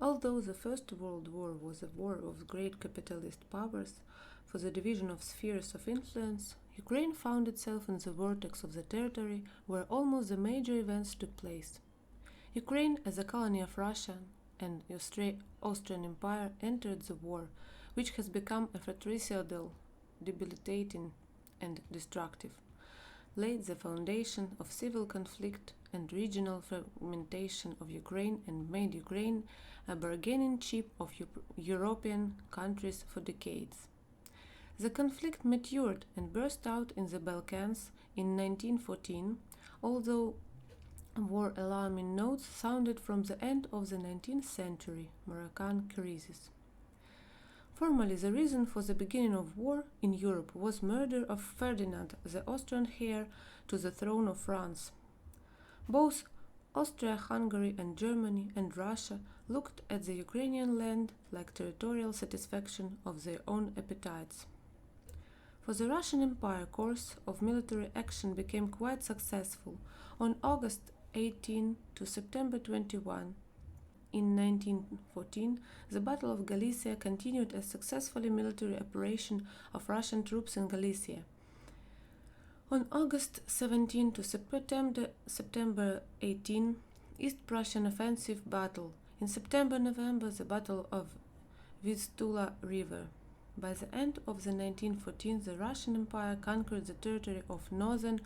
Although the First World War was a war of great capitalist powers for the division of spheres of influence, Ukraine found itself in the vortex of the territory where almost the major events took place. Ukraine, as a colony of Russia and Austrian Empire, entered the war, which has become a fratricidal, debilitating, and destructive, laid the foundation of civil conflict and regional fragmentation of Ukraine, and made Ukraine a bargaining chip of European countries for decades. The conflict matured and burst out in the Balkans in 1914, although war alarming notes sounded from the end of the 19th century, Moroccan crisis. Formally, the reason for the beginning of war in Europe was murder of Ferdinand, the Austrian heir to the throne of France. Both Austria-Hungary and Germany and Russia looked at the Ukrainian land like territorial satisfaction of their own appetites. For the Russian Empire, course of military action became quite successful. On August 18 to September 21, in 1914, the Battle of Galicia continued as successfully military operation of Russian troops in Galicia. On August 17 to September 18, East Prussian offensive battle. In September-November, the Battle of Vistula River. By the end of the 1914, the Russian Empire conquered the territory of northern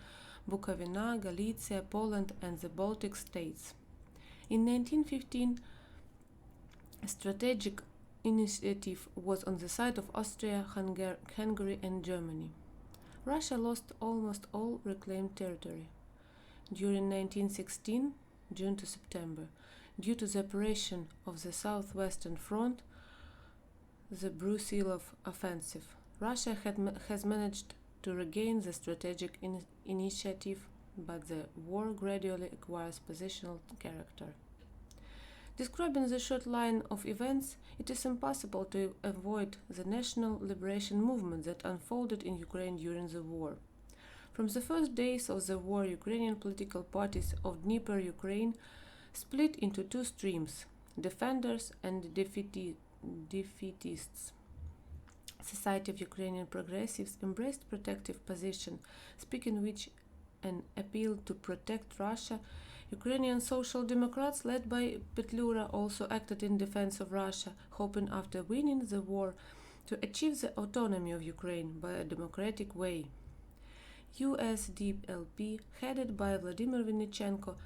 Bukovina, Galicia, Poland, and the Baltic states. In 1915, a strategic initiative was on the side of Austria, Hungary, and Germany. Russia lost almost all reclaimed territory. During 1916, June to September, due to the operation of the Southwestern Front, the Brusilov offensive, Russia has managed to regain the strategic initiative, but the war gradually acquires positional character. Describing the short line of events, it is impossible to avoid the national liberation movement that unfolded in Ukraine during the war. From the first days of the war, Ukrainian political parties of Dnieper Ukraine split into two streams: defenders and defeatists. Society of Ukrainian Progressives embraced protective position, speaking which an appeal to protect Russia. Ukrainian Social Democrats, led by Petlura, also acted in defense of Russia, hoping after winning the war to achieve the autonomy of Ukraine by a democratic way. USDLP, headed by Vladimir Vinnychenko,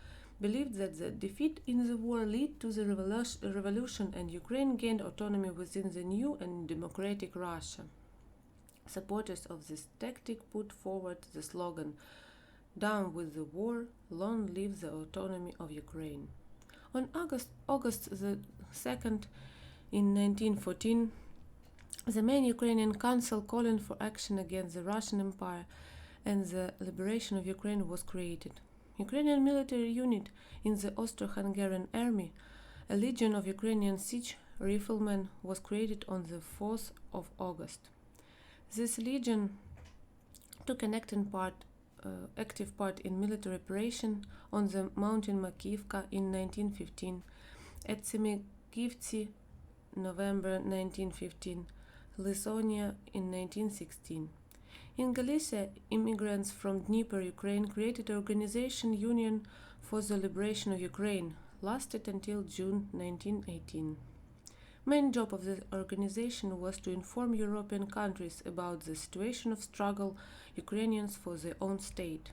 believed that the defeat in the war led to the revolution and Ukraine gained autonomy within the new and democratic Russia. Supporters of this tactic put forward the slogan, "Down with the war, long live the autonomy of Ukraine." On August the 2nd, in 1914, the main Ukrainian council calling for action against the Russian Empire and the liberation of Ukraine was created. Ukrainian military unit in the Austro-Hungarian army, a legion of Ukrainian siege riflemen, was created on the 4th of August. This legion took an active part in military operation on the mountain Makivka in 1915, at Semikivtsi, November 1915, Lithuania in 1916. In Galicia, immigrants from Dnieper, Ukraine, created an organization Union for the Liberation of Ukraine, lasted until June 1918. Main job of the organization was to inform European countries about the situation of struggle Ukrainians for their own state.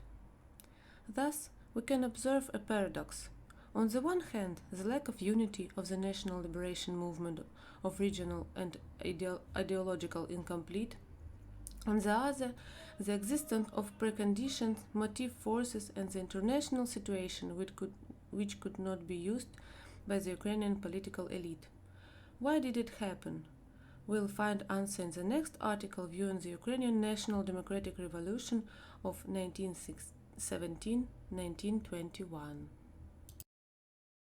Thus, we can observe a paradox. On the one hand, the lack of unity of the national liberation movement of regional and ideological incomplete. On the other, the existence of preconditioned motive forces and the international situation which could not be used by the Ukrainian political elite. Why did it happen? We'll find answer in the next article viewing the Ukrainian National Democratic Revolution of 1917-1921.